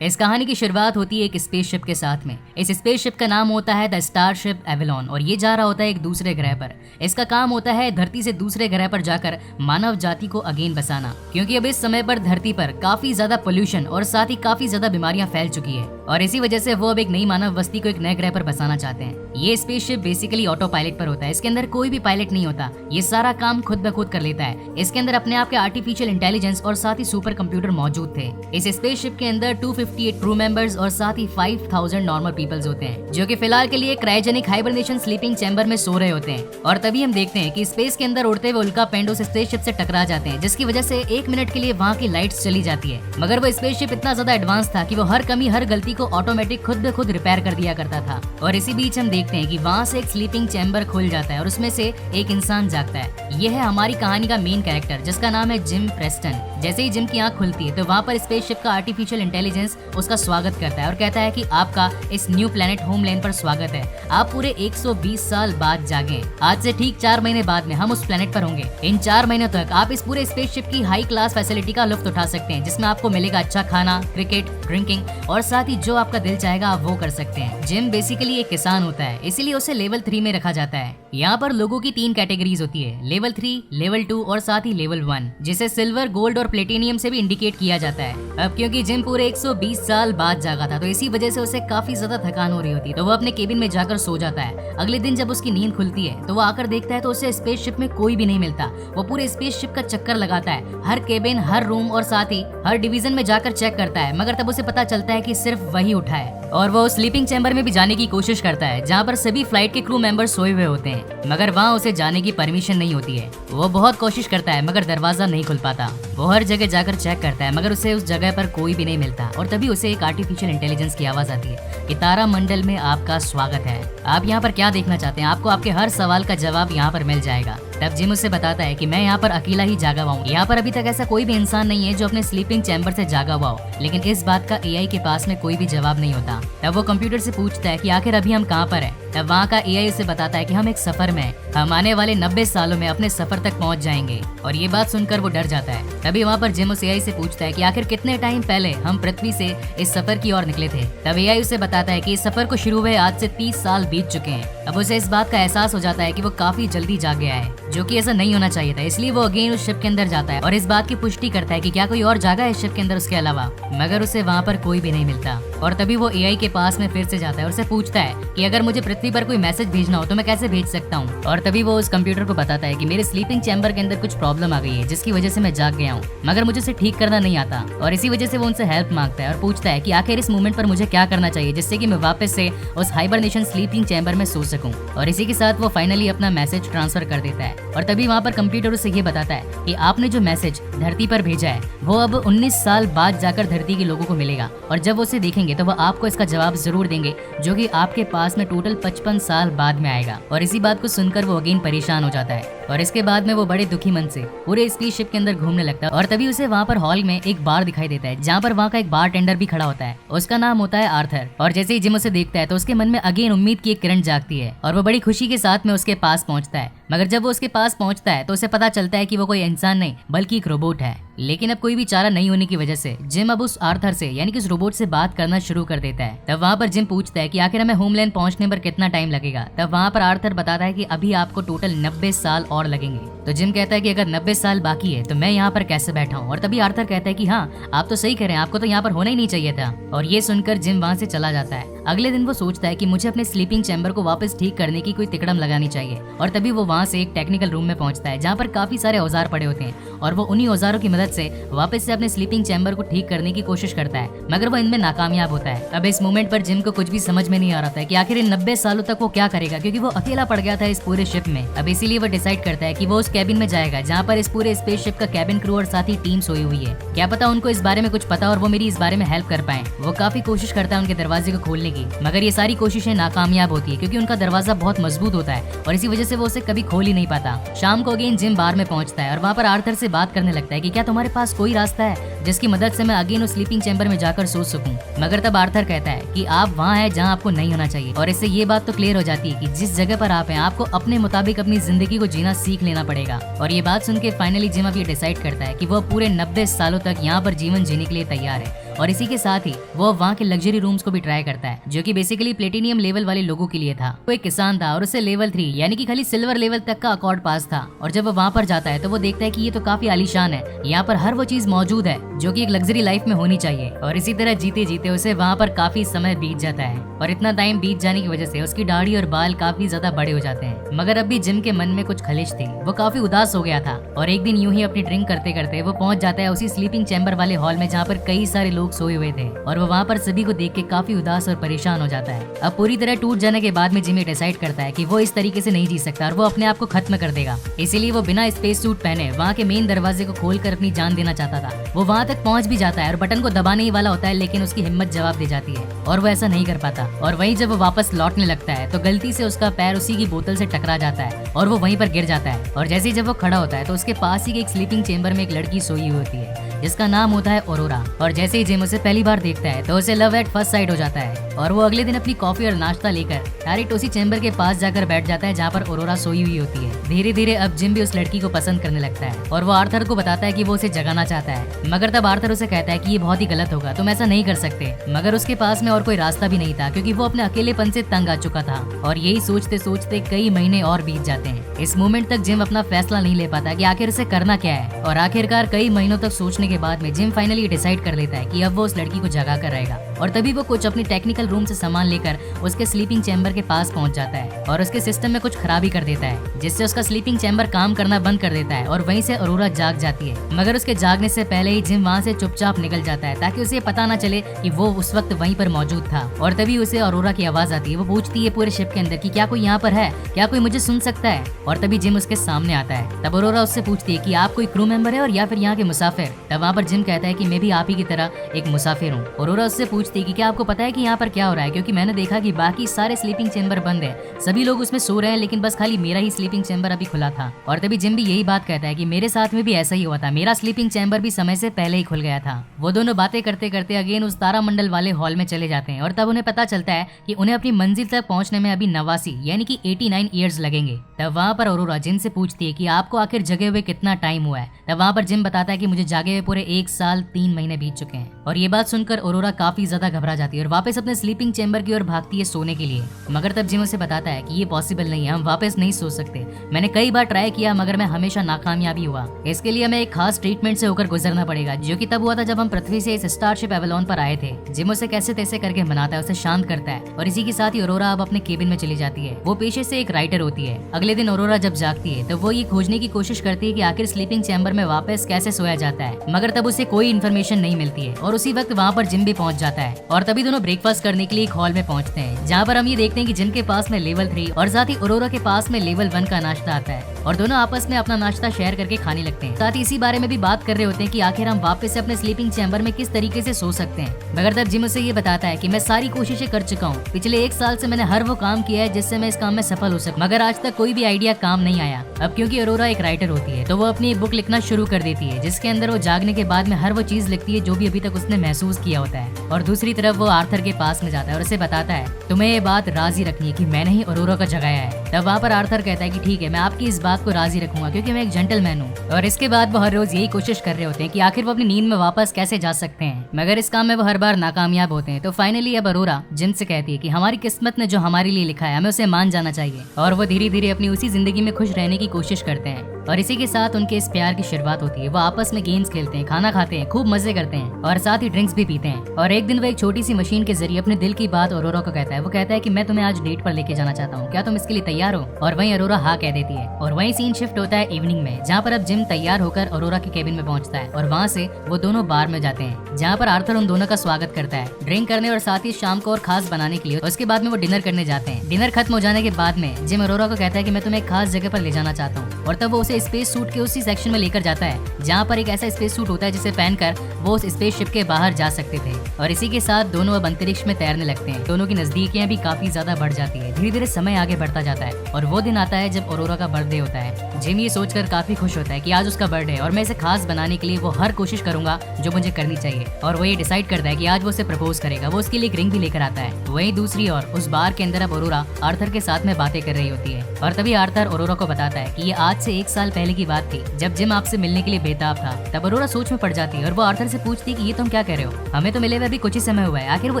इस कहानी की शुरुआत होती है एक स्पेसशिप के साथ में। इस स्पेसशिप का नाम होता है द स्टारशिप एवेलॉन और ये जा रहा होता है एक दूसरे ग्रह पर। इसका काम होता है धरती से दूसरे ग्रह पर जाकर मानव जाति को अगेन बसाना, क्योंकि अब इस समय पर धरती पर काफी ज्यादा पोल्यूशन और साथ ही काफी ज्यादा बीमारियां फैल चुकी है और इसी वजह से वो अब एक नई मानव बस्ती को एक नए ग्रह पर बसाना चाहते हैं। ये स्पेसशिप बेसिकली ऑटो पायलट पर होता है। इसके अंदर कोई भी पायलट नहीं होता, ये सारा काम खुद ब खुद कर लेता है। इसके अंदर अपने आप के आर्टिफिशियल इंटेलिजेंस और साथ ही सुपर कंप्यूटर मौजूद थे। इस स्पेसशिप के अंदर 258 क्रू मेंबर्स और साथ ही 5000 नॉर्मल पीपल्स होते हैं, जो कि फिलहाल के लिए क्रायोजेनिक हाइबरनेशन स्लीपिंग चैम्बर में सो रहे होते हैं। और तभी हम देखते हैं कि स्पेस के अंदर उड़ते हुए उल्का पिंड उस स्पेसशिप से टकरा जाते हैं, जिसकी वजह से 1 मिनट के लिए वहाँ की लाइट्स चली जाती है। मगर वो स्पेसशिप इतना ज्यादा एडवांस था कि वो हर कमी हर गलती को ऑटोमेटिक खुद ब खुद रिपेयर कर दिया करता था। और इसी बीच हम देखते हैं कि वहाँ से एक स्लीपिंग चैम्बर खुल जाता है और उसमें से एक इंसान जागता है। यह है हमारी कहानी का मेन कैरेक्टर, जिसका नाम है जिम प्रेस्टन। जैसे ही जिम की आंख खुलती है तो वहाँ पर स्पेसशिप का आर्टिफिशियल इंटेलिजेंस उसका स्वागत करता है और कहता है कि आपका इस न्यू प्लेनेट होमलैंड पर स्वागत है। आप पूरे 120 साल बाद जागे। आज से ठीक 4 महीने बाद में हम उस प्लेनेट पर होंगे। इन 4 महीनों तक आप इस पूरे स्पेसशिप की हाई क्लास फैसिलिटी का लुत्फ उठा सकते हैं, जिसमें आपको मिलेगा अच्छा खाना, क्रिकेट, ड्रिंकिंग और साथ ही जो आपका दिल चाहेगा आप वो कर सकते हैं। जिम बेसिकली एक किसान होता है, इसीलिए उसे लेवल 3 में रखा जाता है। यहाँ पर लोगों की 3 कैटेगरीज होती है, लेवल 3, लेवल 2 और साथ ही लेवल 1, जिसे सिल्वर, गोल्ड और प्लेटिनियम से भी इंडिकेट किया जाता है। अब क्योंकि जिम पूरे 120 साल बाद जागा था तो इसी वजह से उसे काफी ज्यादा थकान हो रही होती है, तो वो अपने केबिन में जाकर सो जाता है। अगले दिन जब उसकी नींद खुलती है तो वो आकर देखता है तो उसे स्पेसशिप में कोई भी नहीं मिलता। वो पूरे स्पेसशिप का चक्कर लगाता है, हर केबिन, हर रूम और साथ ही हर डिवीजन में जाकर चेक करता है, मगर तब उसे पता चलता है कि सिर्फ वही उठा है। और वो स्लीपिंग चैम्बर में भी जाने की कोशिश करता है, जहाँ पर सभी फ्लाइट के क्रू मेंबर सोए हुए होते हैं, मगर वहाँ उसे जाने की परमिशन नहीं होती है। वो बहुत कोशिश करता है मगर दरवाजा नहीं खुल पाता। वो हर जगह जाकर चेक करता है मगर उसे उस जगह पर कोई भी नहीं मिलता। और तभी उसे एक आर्टिफिशियल इंटेलिजेंस की आवाज आती है कि तारामंडल में आपका स्वागत है। आप यहाँ पर क्या देखना चाहते हैं? आपको आपके हर सवाल का जवाब यहाँ पर मिल जाएगा। तब जिम उसे बताता है कि मैं यहाँ पर अकेला ही जागा हुआ हूँ। यहाँ पर अभी तक ऐसा कोई भी इंसान नहीं है जो अपने स्लीपिंग चैम्बर से जागा हुआ हो, लेकिन इस बात का एआई के पास में कोई भी जवाब नहीं होता। तब वो कंप्यूटर से पूछता है कि आखिर अभी हम कहाँ पर हैं? तब वहाँ का एआई उसे बताता है कि हम एक सफर में हैं, हम आने वाले 90 सालों में अपने सफर तक पहुँच जाएंगे। और ये बात सुनकर वो डर जाता है। तभी वहाँ पर जिम उस एआई से पूछता है कि आखिर कितने टाइम पहले हम पृथ्वी से इस सफर की ओर निकले थे? तब एआई उसे बताता है कि इस सफर को शुरू हुए आज से 30 साल बीत चुके हैं। अब उसे इस बात का एहसास हो जाता है कि वो काफी जल्दी जाग गया है, जो कि ऐसा नहीं होना चाहिए था। इसलिए वो अगेन उस शिप के अंदर जाता है और इस बात की पुष्टि करता है कि क्या कोई और जागा है इस शिप के अंदर उसके अलावा, मगर उसे वहाँ पर कोई भी नहीं मिलता। और तभी वो एआई के पास में फिर से जाता है और उसे पूछता है कि अगर मुझे पृथ्वी पर कोई मैसेज भेजना हो तो मैं कैसे भेज सकता हूँ? और तभी वो उस कंप्यूटर को बताता है कि मेरे स्लीपिंग चैम्बर के अंदर कुछ प्रॉब्लम आ गई है, जिसकी वजह से मैं जाग गया हूँ, मगर मुझे उसे ठीक करना नहीं आता। और इसी वजह से वो उनसे हेल्प मांगता है और पूछता है कि आखिर इस मोमेंट पर मुझे क्या करना चाहिए जिससे कि मैं वापस से उस हाइबरनेशन स्लीपिंग चैम्बर में सो सकूं। और इसी के साथ वो फाइनली अपना मैसेज ट्रांसफर कर देता है। और तभी वहाँ पर कंप्यूटर उसे ये बताता है कि आपने जो मैसेज धरती पर भेजा है वो अब 19 साल बाद जाकर धरती के लोगों को मिलेगा, और जब वो उसे देखेंगे तो वो आपको इसका जवाब जरूर देंगे, जो कि आपके पास में टोटल 55 साल बाद में आएगा। और इसी बात को सुनकर वो अगेन परेशान हो जाता है और इसके बाद में वो बड़े दुखी मन से पूरे स्पेसशिप के अंदर घूमने लगता है। और तभी उसे वहाँ पर हॉल में एक बार दिखाई देता है, जहाँ पर वहाँ का एक बार टेंडर भी खड़ा होता है। उसका नाम होता है आर्थर। और जैसे ही जिम उसे देखता है तो उसके मन में अगेन उम्मीद की एक किरण जागती है और वो बड़ी खुशी के साथ में उसके पास पहुँचता है। मगर जब वो उसके पास पहुँचता है तो उसे पता चलता है कि वो कोई इंसान नहीं बल्कि एक रोबोट है। लेकिन अब कोई भी चारा नहीं होने की वजह से जिम अब उस आर्थर से यानी कि उस रोबोट से बात करना शुरू कर देता है। तब वहाँ पर जिम पूछता है कि आखिर हमें होमलैंड पहुँचने पर कितना टाइम लगेगा? तब वहाँ पर आर्थर बताता है कि अभी आपको टोटल 90 साल और लगेंगे। तो जिम कहता है कि अगर 90 साल बाकी है तो मैं यहाँ पर कैसे बैठा हूँ? और तभी आर्थर कहता है कि हाँ, आप तो सही कह रहे हैं, आपको तो यहाँ पर होना ही नहीं चाहिए था। और ये सुनकर जिम वहाँ से चला जाता है। अगले दिन वो सोचता है कि मुझे अपने स्लीपिंग चैम्बर को वापस ठीक करने की कोई तिकड़म लगानी चाहिए। और तभी वो वहाँ से एक टेक्निकल रूम में पहुँचता है, जहाँ पर काफी सारे औजार पड़े होते हैं और वो उन्हीं औजारों की मदद से वापस से अपने स्लीपिंग चैम्बर को ठीक करने की कोशिश करता है, मगर वो इनमें नाकामयाब होता है। अब इस मोमेंट पर जिम को कुछ भी समझ में नहीं आ रहा था कि आखिर इन 90 सालों तक वो क्या करेगा, क्योंकि वो अकेला पड़ गया था इस पूरे शिप में। अब इसीलिए वो डिसाइड करता है कि वो उस कैबिन में जाएगा जहाँ पर इस पूरे स्पेसशिप का कैबिन क्रू और साथ ही टीम सोई हुई है। क्या पता उनको इस बारे में कुछ पता और वो मेरी इस बारे में हेल्प कर पाए। वो काफी कोशिश करता है उनके दरवाजे को खोलने की, मगर ये सारी कोशिशें नाकामयाब होती है क्योंकि उनका दरवाजा बहुत मजबूत होता है और इसी वजह से वो उसे कभी खोल ही नहीं पाता। शाम को अगेन जिम बार में पहुंचता है और वहाँ पर आर्थर से बात करने लगता है कि क्या तुम्हारे पास कोई रास्ता है जिसकी मदद से मैं अगेन उस स्लीपिंग चैम्बर में जाकर सो सकूं? मगर तब आर्थर कहता है कि आप वहाँ हैं जहाँ आपको नहीं होना चाहिए। और इससे ये बात तो क्लियर हो जाती है कि जिस जगह पर आप हैं आपको अपने मुताबिक अपनी जिंदगी को जीना सीख लेना पड़ेगा। और ये बात सुन के फाइनली जिम अब ये डिसाइड करता है कि वो पूरे 90 सालों तक यहाँ पर जीवन जीने के लिए तैयार है और इसी के साथ ही वो वहाँ के लग्जरी रूम्स को भी ट्राई करता है, जो कि बेसिकली प्लेटिनियम लेवल वाले लोगों के लिए था। वो एक किसान था और उसे लेवल 3 यानी कि खाली सिल्वर लेवल तक का अकॉर्ड पास था। और जब वो वहाँ पर जाता है तो वो देखता है कि ये तो काफी आलीशान है, यहाँ पर हर वो चीज मौजूद है जो कि एक लग्जरी लाइफ में होनी चाहिए। और इसी तरह जीते जीते उसे वहाँ पर काफी समय बीत जाता है और इतना टाइम बीत जाने की वजह से उसकी दाढ़ी और बाल काफी ज्यादा बड़े हो जाते हैं। मगर अब भी जिम के मन में कुछ खलिश थी, वो काफी उदास हो गया था। और एक दिन यूं ही अपनी ड्रिंक करते करते वो पहुंच जाता है उसी स्लीपिंग चैम्बर वाले हॉल में जहाँ पर कई सारे लोग सोए हुए थे। और वो वहाँ पर सभी को देख के काफी उदास और परेशान हो जाता है। अब पूरी तरह टूट जाने के बाद में जिमी डिसाइड करता है कि वो इस तरीके से नहीं जी सकता और वो अपने आप को खत्म कर देगा। इसीलिए वो बिना स्पेस सूट पहने वहाँ के मेन दरवाजे को खोलकर अपनी जान देना चाहता था। वो वहाँ तक पहुँच भी जाता है और बटन को दबाने ही वाला होता है, लेकिन उसकी हिम्मत जवाब दे जाती है और वो ऐसा नहीं कर पाता। और वहीं जब वो वापस लौटने लगता है तो गलती से उसका पैर उसी की बोतल से टकरा जाता है और वो वहीं पर गिर जाता है। और जैसे ही जब वो खड़ा होता है तो उसके पास ही एक स्लीपिंग चेंबर में एक लड़की सोई हुई होती है जिसका नाम होता है ऑरोरा। और जैसे ही जिम उसे पहली बार देखता है तो उसे लव एट फर्स्ट साइट हो जाता है और वो अगले दिन अपनी कॉफी और नाश्ता लेकर डायरेक्ट उसी चेंबर के पास जाकर बैठ जाता है जहाँ पर ऑरोरा सोई हुई होती है। धीरे धीरे अब जिम भी उस लड़की को पसंद करने लगता है और वो आर्थर को बताता है कि वो उसे जगाना चाहता है। मगर तब आर्थर उसे कहता है कि ये बहुत ही गलत होगा, तुम ऐसा नहीं कर सकते। मगर उसके पास में और कोई रास्ता भी नहीं था क्योंकि वो अपने अकेलेपन से तंग आ चुका था। और यही सोचते सोचते कई महीने और बीत जाते हैं। इस मोमेंट तक जिम अपना फैसला नहीं ले पाता कि आखिर उसे करना क्या है। और आखिरकार कई महीनों तक सोचने के बाद में जिम फाइनली डिसाइड कर लेता है कि अब वो उस लड़की को जगा कर रहेगा। और तभी वो कुछ अपनी टेक्निकल रूम से सामान लेकर उसके स्लीपिंग चैम्बर के पास पहुंच जाता है और उसके सिस्टम में कुछ खराबी कर देता है जिससे उसका स्लीपिंग चैम्बर काम करना बंद कर देता है और वहीं से ऑरोरा जाग जाती है। मगर उसके जागने से पहले ही जिम वहाँ से चुपचाप निकल जाता है ताकि उसे पता न चले कि वो उस वक्त वहीं पर मौजूद था। और तभी उसे ऑरोरा की आवाज आती है। वो पूछती है पूरे शिप के अंदर कि क्या कोई यहाँ पर है, क्या कोई मुझे सुन सकता है। और तभी जिम उसके सामने आता है। तब ऑरोरा उससे पूछती है कि आप कोई क्रू मेंबर है और या फिर यहाँ के मुसाफिर। तब वहाँ पर जिम कहता है कि मैं भी आप ही की तरह एक मुसाफिर हूँ। ऑरोरा उससे पूछती है कि क्या आपको पता है कि यहाँ पर क्या हो रहा है, क्योंकि मैंने देखा कि बाकी सारे स्लीपिंग चेंबर बंद है, सभी लोग उसमें सो रहे हैं, लेकिन बस खाली मेरा ही स्लीपिंग चेंबर अभी खुला था। और तभी जिम भी यही बात कहता है कि मेरे साथ में भी ऐसा ही हुआ था, मेरा स्लीपिंग चेंबर भी समय से पहले ही खुल गया था। वो दोनों बातें करते करते अगेन उस तारामंडल वाले हॉल में चले जाते हैं और तब उन्हें पता चलता है कि उन्हें अपनी मंजिल तक पहुंचने में अभी 89 यानी कि 89 ईयर्स लगेंगे। तब वहाँ पर ऑरोरा जिम से पूछती है कि आपको आखिर जगे हुए कितना टाइम हुआ है। तब वहाँ पर जिम बताता है कि मुझे जागे हुए पूरे 1 साल 3 महीने बीत चुके हैं। और ये बात सुनकर ऑरोरा काफी ज्यादा घबरा जाती है और वापस अपने स्लीपिंग चेंबर की ओर भागती है सोने के लिए। मगर तब जिम उसे बताता है कि ये पॉसिबल नहीं है, हम वापस नहीं सो सकते। मैंने कई बार ट्राई किया मगर मैं हमेशा नाकामयाबी हुआ। इसके लिए हमें एक खास ट्रीटमेंट से होकर गुजरना पड़ेगा, जो कि तब हुआ था जब हम पृथ्वी से इस स्टारशिप एवेलॉन पर आए थे। जिम उसे कैसे तैसे करके मनाता है, उसे शांत करता है और इसी के साथ ही ऑरोरा अब अपने केबिन में चली जाती है। वो पेशे से एक राइटर होती है। अगले दिन ऑरोरा जब जागती है तो वो ये खोजने की कोशिश करती है कि आखिर स्लीपिंग चैम्बर में वापस कैसे सोया जाता है, मगर तब उसे कोई इन्फॉर्मेशन नहीं मिलती है। और उसी वक्त वहाँ पर जिम भी पहुंच जाता है और तभी दोनों ब्रेकफास्ट करने के लिए एक हॉल में पहुंचते हैं, जहाँ पर हम ये देखते हैं कि जिम के पास में लेवल 3 और साथ ही ऑरोरा के पास में लेवल 1 का नाश्ता आता है और दोनों आपस में अपना नाश्ता शेयर करके खाने लगते हैं। साथ ही इसी बारे में भी बात कर रहे होते हैं कि आखिर हम वापस से अपने स्लीपिंग चैम्बर में किस तरीके से सो सकते हैं। मगर तब जिम उसे ये बताता है कि मैं सारी कोशिशें कर चुका हूँ, पिछले 1 साल से मैंने हर वो काम किया है जिससे मैं इस काम में सफल हो सकूं, मगर आज तक कोई भी आइडिया काम नहीं आया। अब क्योंकि ऑरोरा एक राइटर होती है तो वो अपनी एक बुक लिखना शुरू कर देती है, जिसके अंदर वो जागने के बाद में हर वो चीज लिखती है जो भी अभी तक उसने महसूस किया होता है। और दूसरी तरफ वो आर्थर के पास में जाता है और उसे बताता है तुम्हें ये बात राजी रखनी है कि मैंने ही ऑरोरा को जगाया है। तब वहाँ पर आर्थर कहता है कि ठीक है, मैं आपकी इस बात को राजी रखूंगा क्योंकि मैं एक जेंटलमैन हूँ। और इसके बाद वो हर रोज यही कोशिश कर रहे होते हैं कि आखिर वो अपनी नींद में वापस कैसे जा सकते हैं, मगर इस काम में वो हर बार नाकामयाब होते हैं। तो फाइनली अब ऑरोरा जिम से कहती है कि हमारी किस्मत ने जो हमारे लिए लिखा है हमें उसे मान जाना चाहिए। और वो धीरे धीरे अपनी उसी जिंदगी में खुश रहने की कोशिश करते हैं और इसी के साथ उनके इस प्यार की शुरुआत होती है। वो आपस में गेम्स खेलते हैं, खाना खाते हैं, खूब मजे करते हैं और साथ ही ड्रिंक्स भी पीते हैं। और एक दिन वो एक छोटी सी मशीन के जरिए अपने दिल की बात ऑरोरा को कहता है। वो कहता है कि मैं तुम्हें आज डेट पर लेके जाना चाहता हूँ, क्या तुम इसके लिए तैयार हो? और वहीं ऑरोरा हाँ कह देती है। और वहीं सीन शिफ्ट होता है इवनिंग में, जहाँ पर अब जिम तैयार होकर ऑरोरा के केबिन में पहुंचता है और वहाँ से वो दोनों बार में जाते हैं, जहाँ पर आर्थर उन दोनों का स्वागत करता है ड्रिंक करने और साथ ही शाम को और खास बनाने के लिए। उसके बाद में वो डिनर करने जाते हैं। डिनर खत्म हो जाने के बाद में जिम ऑरोरा को कहता है कि मैं तुम्हें एक खास जगह पर ले जाना चाहता हूँ। और तब वो उसे स्पेस सूट के उसी सेक्शन में लेकर जाता है जहाँ पर एक ऐसा स्पेस सूट होता है जिसे पहनकर वो उस स्पेसशिप के बाहर जा सकते थे। और इसी के साथ दोनों अब अंतरिक्ष में तैरने लगते हैं। दोनों की नजदीकियां भी काफी ज्यादा बढ़ जाती है। धीरे धीरे समय आगे बढ़ता जाता है और वो दिन आता है जब ऑरोरा का बर्थडे होता है। जिम ये सोचकर काफी खुश होता है कि आज उसका बर्थडे है और मैं इसे खास बनाने के लिए वो हर कोशिश करूंगा जो मुझे करनी चाहिए। और वो ये डिसाइड करता है कि आज वो उसे प्रपोज करेगा। वो उसके लिए एक रिंग भी लेकर आता है। वहीं दूसरी ओर उस बार के अंदर अब ऑरोरा आर्थर के साथ में बातें कर रही होती है और तभी आर्थर ऑरोरा को बताता है कि ये आज से 1 साल साल पहले की बात थी, जब जिम आपसे मिलने के लिए बेताब था। तब अरोरा सोच में पड़ जाती है और वो आर्थर से पूछती कि ये तुम क्या कह रहे हो, हमें तो मिले हुए अभी कुछ ही समय हुआ है, आखिर वो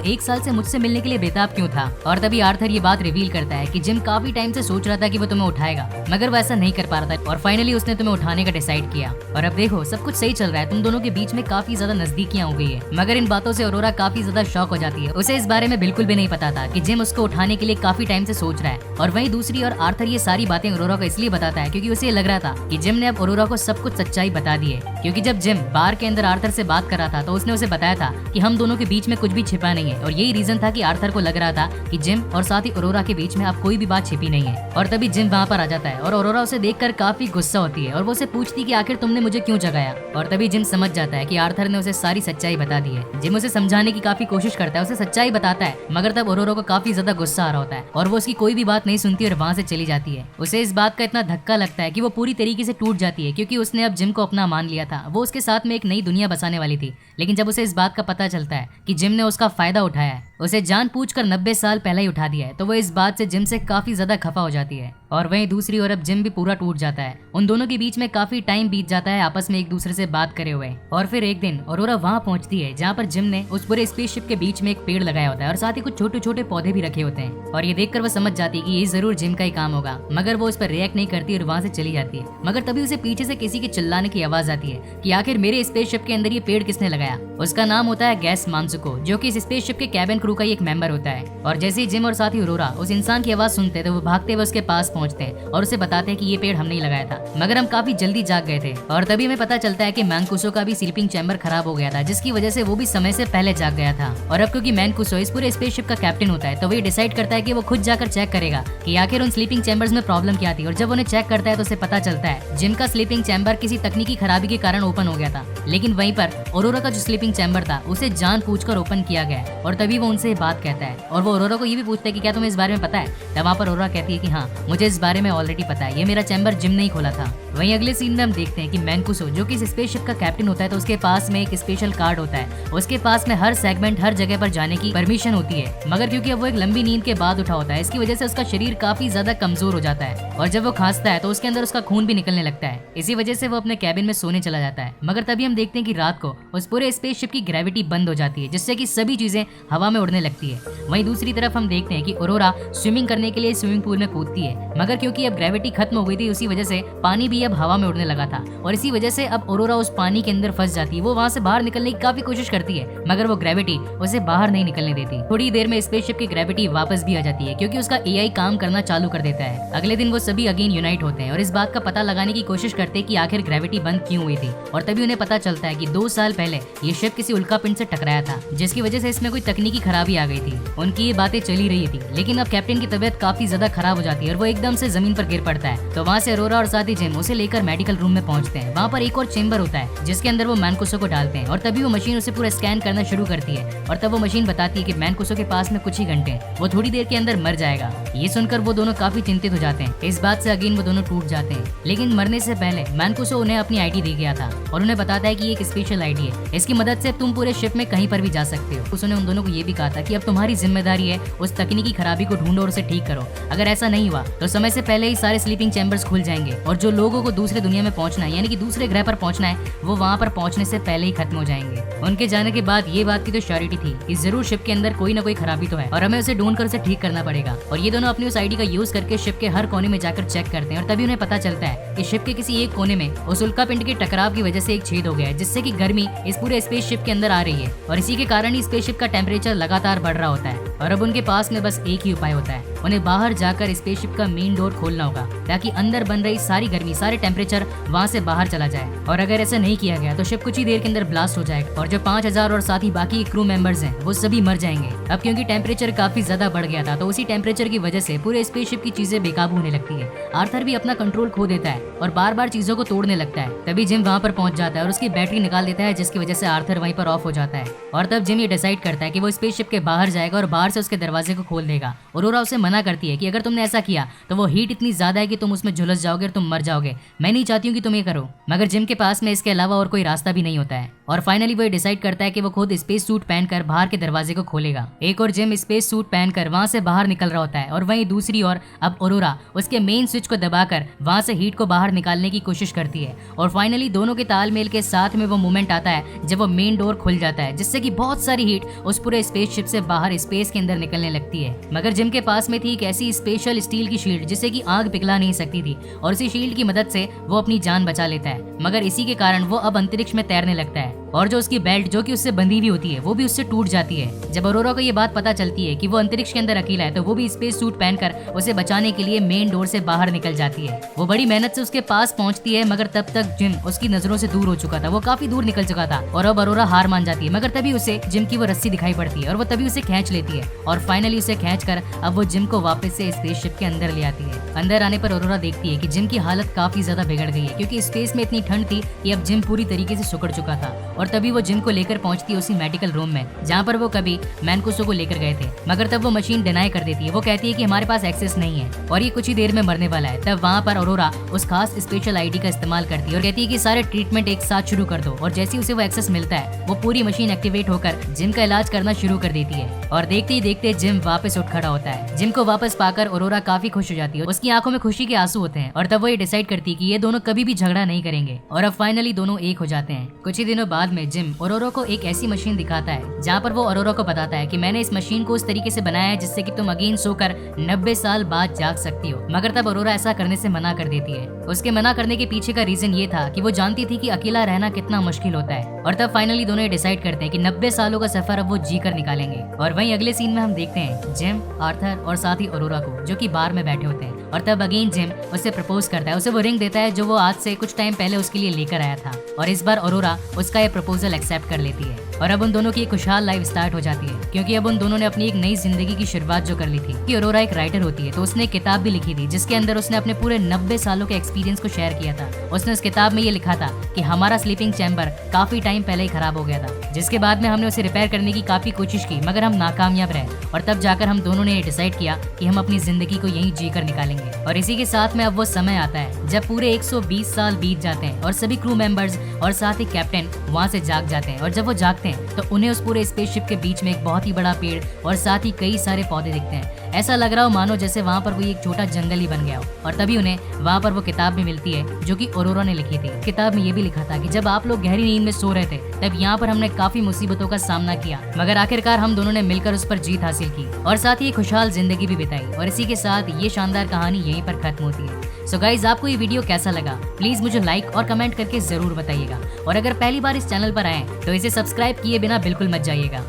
1 साल से मुझसे मिलने के लिए बेताब क्यों था। और तभी आर्थर ये बात रिवील करता है कि जिम काफी टाइम से सोच रहा था कि वो तुम्हें उठाएगा, मगर वो ऐसा नहीं कर पा रहा था और फाइनली उसने तुम्हें उठाने का डिसाइड किया। और अब देखो सब कुछ सही चल रहा है, तुम दोनों के बीच में काफी ज्यादा नजदीकियां हो गई है। मगर इन बातों से अरोरा काफी ज्यादा शॉक हो जाती है। उसे इस बारे में बिल्कुल भी नहीं पता था कि जिम उसको उठाने के लिए काफी टाइम से सोच रहा है। और वहीं दूसरी ओर आर्थर ये सारी बातें अरोरा को इसलिए बताता है क्योंकि उसे लग रहा था कि जिम ने अब अरोरा को सब कुछ सच्चाई बता दी है। क्योंकि जब जिम बार के अंदर आर्थर से बात कर रहा था तो उसने उसे बताया था कि हम दोनों के बीच में कुछ भी छिपा नहीं है। और यही रीजन था कि आर्थर को लग रहा था कि जिम और साथ ही अरोरा के बीच में अब कोई भी बात छिपी नहीं है। और तभी जिम वहाँ पर आ जाता है और अरोरा उसे देखकर काफी गुस्सा होती है और वो उसे पूछती कि आखिर तुमने मुझे क्यों जगाया। और तभी जिम समझ जाता है कि आर्थर ने उसे सारी सच्चाई बता दी है। जिम उसे समझाने की काफी कोशिश करता है, उसे सच्चाई बताता है, मगर तब अरोरा को काफी ज्यादा गुस्सा आ रहा होता है और वो उसकी कोई भी बात नहीं सुनती और वहाँ से चली जाती है। उसे इस बात का इतना धक्का लगता है कि वो पूरी तरीके से टूट जाती है क्योंकि उसने अब जिम को अपना मान लिया था। वो उसके साथ में एक नई दुनिया बसाने वाली थी। लेकिन जब उसे इस बात का पता चलता है कि जिम ने उसका फायदा उठाया है, उसे जानबूझकर 90 साल पहले ही उठा दिया है, तो वो इस बात से जिम से काफी ज्यादा खफा हो जाती है। और वहीं दूसरी ओर अब जिम भी पूरा टूट जाता है। उन दोनों के बीच में काफी टाइम बीत जाता है आपस में एक दूसरे से बात करे हुए। और फिर एक दिन अरोरा वहाँ पहुंचती है जहाँ पर जिम ने उस पूरे स्पेसशिप के बीच में एक पेड़ लगाया होता है और साथ ही कुछ छोटे छोटे पौधे भी रखे होते हैं। और ये देखकर वो समझ जाती है कि ये जरूर जिम का ही काम होगा, मगर वो उस पर रिएक्ट नहीं करती और वहाँ से चली जाती है। मगर तभी उसे पीछे से किसी के चिल्लाने की आवाज आती है कि आखिर मेरे स्पेसशिप के अंदर ये पेड़ किसने लगाया। उसका नाम होता है गैस मांसुको, जो कि इस स्पेसशिप के कैबिन क्रू का एक मेंबर होता है। और जैसे ही जिम और साथ ही अरोरा उस इंसान की आवाज सुनते तो वो भागते हुए उसके पास पहुंचते हैं और उसे बताते हैं कि ये पेड़ हमने ही लगाया था, मगर हम काफी जल्दी जाग गए थे। और तभी हमें पता चलता है कि मैनकुसो का भी स्लीपिंग चैम्बर खराब हो गया था, जिसकी वजह से वो भी समय से पहले जाग गया था। और अब क्योंकि मैनकुसो इस पूरे स्पेसशिप का कैप्टन होता है तो वो डिसाइड करता है कि वो खुद जाकर चेक करेगा कि आखिर उन स्लीपिंग चैम्बर्स में प्रॉब्लम क्या थी। और जब उन्हें चेक करता है तो उसे पता चलता है जिम का स्लीपिंग चैम्बर किसी तकनीकी खराबी के कारण ओपन हो गया था, लेकिन वहीं पर अरोरा का जो स्लीपिंग चैम्बर था उसे जानबूझकर ओपन किया गया। और तभी वो उनसे बात कहता है और वो अरोरा को ये भी पूछता है कि क्या तुम्हें इस बारे में पता है। तब वहाँ पर अरोरा कहती है कि हाँ, मुझे इस बारे में ऑलरेडी पता है, ये मेरा चैम्बर जिम ने ही खोला था। वहीं अगले सीन में हम देखते हैं कि मैनकुसो जो कि इस स्पेसशिप का कैप्टन होता है तो उसके पास में एक स्पेशल कार्ड होता है। उसके पास में हर सेगमेंट हर जगह पर जाने की परमिशन होती है, मगर क्योंकि अब वो एक लंबी नींद के बाद उठा होता है, इसकी वजह से उसका शरीर काफी ज्यादा कमजोर हो जाता है। और जब वो खांसता है तो उसके अंदर उसका खून भी निकलने लगता है। इसी वजह से वो अपने कैबिन में सोने चला जाता है। मगर तभी हम देखते हैं कि रात को उस पूरे स्पेसशिप की ग्रेविटी बंद हो जाती है, जिससे कि सभी चीजें हवा में उड़ने लगती है। वहीं दूसरी तरफ हम देखते हैं कि अरोरा स्विमिंग करने के लिए स्विमिंग पूल में कूदती है, मगर क्योंकि अब ग्रेविटी खत्म हो गई थी उसी वजह से पानी भी अब हवा में उड़ने लगा था और इसी वजह से अब अरोरा उस पानी के अंदर फंस जाती है। वो वहाँ से बाहर निकलने की काफी कोशिश करती है, मगर वो ग्रेविटी उसे बाहर नहीं निकलने देती। थोड़ी देर में स्पेसशिप की ग्रेविटी वापस भी आ जाती है क्योंकि उसका एआई काम करना चालू कर देता है। अगले दिन वो सभी अगेन यूनाइट होते हैं और इस बात का पता लगाने की कोशिश करते हैं कि आखिर ग्रेविटी बंद क्यों हुई थी। और तभी उन्हें पता चलता है कि 2 साल पहले ये शिप किसी उल्कापिंड से टकराया था, जिसकी वजह से इसमें कोई तकनीकी खराबी आ गई थी। उनकी ये बातें चली रही थी, लेकिन अब कैप्टन की तबीयत काफी ज्यादा खराब हो जाती है और वो एकदम से जमीन पर गिर पड़ता है। तो वहाँ से अरोरा और साथ ही जिम उसे लेकर मेडिकल रूम में पहुंचते हैं। वहाँ पर एक और चेंबर होता है जिसके अंदर वो मैनकुसो को डालते हैं और तभी वो मशीन उसे पूरा स्कैन करना शुरू करती है। और तब वो मशीन बताती है कि मैनकुसो के पास में कुछ ही घंटे हैं, वो थोड़ी देर के अंदर मर जाएगा। ये सुनकर वो दोनों काफी चिंतित हो जाते हैं। इस बात से अगेन वो दोनों टूट जाते हैं, लेकिन मरने से पहले मैनकुसो उन्हें अपनी आईडी दे गया था और उन्हें बताता है कि ये एक स्पेशल आईडी है, इसकी मदद से तुम पूरे शिप में कहीं पर भी जा सकते हो। उसने उन दोनों को ये भी कहा था कि अब तुम्हारी जिम्मेदारी है उस तकनीकी खराबी को ढूंढो और उसे ठीक करो। अगर ऐसा नहीं हुआ तो समय से पहले ही सारे स्लीपिंग चैम्बर्स खुल जाएंगे और जो लोगों को दूसरे दुनिया में पहुंचना है, यानी कि दूसरे ग्रह पर पहुंचना है, वो वहाँ पर पहुंचने से पहले ही खत्म हो जाएंगे। उनके जाने के बाद ये बात की तो श्योरिटी थी कि जरूर शिप के अंदर कोई ना कोई खराबी तो है और हमें उसे ढूंढकर उसे ठीक करना पड़ेगा। और ये दोनों अपनी उस आईडी का यूज करके शिप के हर कोने में जाकर चेक करते हैं और तभी उन्हें पता चलता है कि शिप के किसी एक कोने में उस उल्कापिंड के टकराव की वजह से एक छेद हो गया है, जिससे कि गर्मी इस पूरे स्पेसशिप के अंदर आ रही है और इसी के कारण ही स्पेसशिप का टेम्परेचर लगातार बढ़ रहा होता है। और अब उनके पास में बस एक ही उपाय होता है, उन्हें बाहर जाकर स्पेसशिप का मेन डोर खोलना होगा ताकि अंदर बन रही सारी गर्मी, सारे टेम्परेचर वहाँ से बाहर चला जाए। और अगर ऐसा नहीं किया गया तो शिप कुछ ही देर के अंदर ब्लास्ट हो जाएगा और जो 5000 और साथ ही बाकी क्रू मेंबर्स हैं वो सभी मर जाएंगे। अब क्योंकि टेम्परेचर काफी ज्यादा बढ़ गया था तो उसी टेम्परेचर की वजह से पूरे स्पेसशिप की चीजें बेकाबू होने लगती है। आर्थर भी अपना कंट्रोल खो देता है और बार बार चीजों को तोड़ने लगता है। तभी जिम वहाँ पर पहुंच जाता है और उसकी बैटरी निकाल देता है, जिसकी वजह से आर्थर वहीं पर ऑफ हो जाता है। और तब जिम ये डिसाइड करता है कि वो स्पेसशिप के बाहर जाएगा और बाहर बाहर से उसके दरवाजे को खोल देगा। ऑरोरा उसे मना करती है कि अगर तुमने ऐसा किया तो वो हीट इतनी ज्यादा है कि तुम उसमें झुलस जाओगे और तुम मर जाओगे। मैं नहीं चाहती हूँ कि तुम ये करो। मगर जिम के पास में इसके अलावा और कोई रास्ता भी नहीं होता है और फाइनली वो डिसाइड करता है कि वो खुद स्पेस सूट पहनकर बाहर के दरवाजे को खोलेगा। एक और जिम स्पेस सूट पहनकर वहां से बाहर निकल रहा होता है और वहीं दूसरी ओर अब ऑरोरा उसके मेन स्विच को दबाकर वहां से हीट को बाहर निकालने की कोशिश करती है और फाइनली दोनों के तालमेल के साथ में वो मोमेंट आता है जब वो मेन डोर खुल जाता है, जिससे कि बहुत सारी हीट उस पूरे स्पेसशिप से बाहर स्पेस के अंदर निकलने लगती है। मगर जिम के पास में थी एक ऐसी स्पेशल स्टील की शील्ड जिससे कि आग पिघला नहीं सकती थी और इसी शील्ड की मदद से वो अपनी जान बचा लेता है। मगर इसी के कारण वो अब अंतरिक्ष में तैरने लगता है और जो उसकी बेल्ट जो कि उससे बंधी हुई होती है वो भी उससे टूट जाती है। जब ऑरोरा को ये बात पता चलती है कि वो अंतरिक्ष के अंदर अकेला है तो वो भी स्पेस सूट पहनकर उसे बचाने के लिए मेन डोर से बाहर निकल जाती है। वो बड़ी मेहनत से उसके पास पहुंचती है मगर तब तक जिम उसकी नजरों से दूर हो चुका था, वो काफी दूर निकल चुका था और अब ऑरोरा हार मान जाती है। मगर तभी उसे जिम की वो रस्सी दिखाई पड़ती है और वो तभी उसे खींच लेती है और फाइनली उसे खींचकर अब वो जिम को वापस से स्पेसशिप के अंदर ले आती है। अंदर आने पर ऑरोरा देखती है कि जिम की हालत काफी ज्यादा बिगड़ गई है क्योंकि स्पेस में इतनी ठंड थी कि अब जिम पूरी तरीके से सुकड़ चुका था और तभी वो जिम को लेकर पहुंचती है उसी मेडिकल रूम में जहां पर वो कभी मैनकुसो को लेकर गए थे। मगर तब वो मशीन डिनाई कर देती है, वो कहती है कि हमारे पास एक्सेस नहीं है और ये कुछ ही देर में मरने वाला है। तब वहां पर ऑरोरा उस खास स्पेशल आईडी का इस्तेमाल करती है और कहती है कि सारे ट्रीटमेंट एक साथ शुरू कर दो और जैसे ही उसे वो एक्सेस मिलता है वो पूरी मशीन एक्टिवेट होकर जिम का इलाज करना शुरू कर देती है और देखते ही देखते जिम वापस उठ खड़ा होता है। जिम को वापस पाकर ऑरोरा काफी खुश हो जाती है, उसकी आंखों में खुशी के आंसू होते हैं और तब वो ये डिसाइड करती है कि ये दोनों कभी भी झगड़ा नहीं करेंगे और अब फाइनली दोनों एक हो जाते हैं। कुछ ही दिनों बाद में जिम ऑरोरा को एक ऐसी मशीन दिखाता है जहाँ पर वो ऑरोरा को बताता है कि मैंने इस मशीन को उस तरीके से बनाया है जिससे कि तुम अगेन सोकर 90 साल बाद जाग सकती हो। मगर तब ऑरोरा ऐसा करने से मना कर देती है। उसके मना करने के पीछे का रीजन ये था कि वो जानती थी कि अकेला रहना कितना मुश्किल होता है और तब फाइनली दोनों ये डिसाइड करते हैं कि 90 सालों का सफर अब वो जी कर निकालेंगे। और वहीं अगले सीन में हम देखते हैं जिम, आर्थर और साथ ही ऑरोरा को जो कि बार में बैठे होते हैं और तब अगेन जिम उसे प्रपोज करता है, उसे वो रिंग देता है जो वो आज से कुछ टाइम पहले उसके लिए लेकर आया था और इस बार ऑरोरा उसका ये प्रपोजल एक्सेप्ट कर लेती है और अब उन दोनों की एक खुशहाल लाइफ स्टार्ट हो जाती है क्योंकि अब उन दोनों ने अपनी एक नई जिंदगी की शुरुआत जो कर ली थी। कि ऑरोरा एक राइटर होती है तो उसने एक किताब भी लिखी थी जिसके अंदर उसने अपने पूरे 90 सालों के एक्सपीरियंस को शेयर किया था। उसने उस किताब में ये लिखा था कि हमारा स्लीपिंग चैम्बर काफी टाइम पहले ही खराब हो गया था, जिसके बाद में हमने उसे रिपेयर करने की काफी कोशिश की मगर हम नाकामयाब रहे और तब जाकर हम दोनों ने डिसाइड किया कि हम अपनी जिंदगी को यहीं जी कर निकालेंगे। और इसी के साथ में अब वो समय आता है जब पूरे 120 साल बीत जाते हैं और सभी क्रू मेंबर्स और साथ ही कैप्टन वहाँ से जाग जाते हैं और जब वो जागते हैं तो उन्हें उस पूरे स्पेसशिप के बीच में एक बहुत ही बड़ा पेड़ और साथ ही कई सारे पौधे दिखते हैं। ऐसा लग रहा हो मानो जैसे वहाँ पर कोई एक छोटा जंगल ही बन गया हो और तभी उन्हें वहाँ पर वो किताब भी मिलती है जो कि ऑरोरा ने लिखी थी। किताब में ये भी लिखा था कि जब आप लोग गहरी नींद में सो रहे थे तब यहाँ पर हमने काफी मुसीबतों का सामना किया मगर आखिरकार हम दोनों ने मिलकर उस पर जीत हासिल की और साथ ही खुशहाल जिंदगी भी बिताई। और इसी के साथ ये शानदार कहानी यहीं पर खत्म होती है। सो गाइज, आपको ये वीडियो कैसा लगा प्लीज मुझे लाइक और कमेंट करके जरूर बताइएगा और अगर पहली बार इस चैनल पर आए तो इसे सब्सक्राइब किए बिना बिल्कुल मत जाइएगा।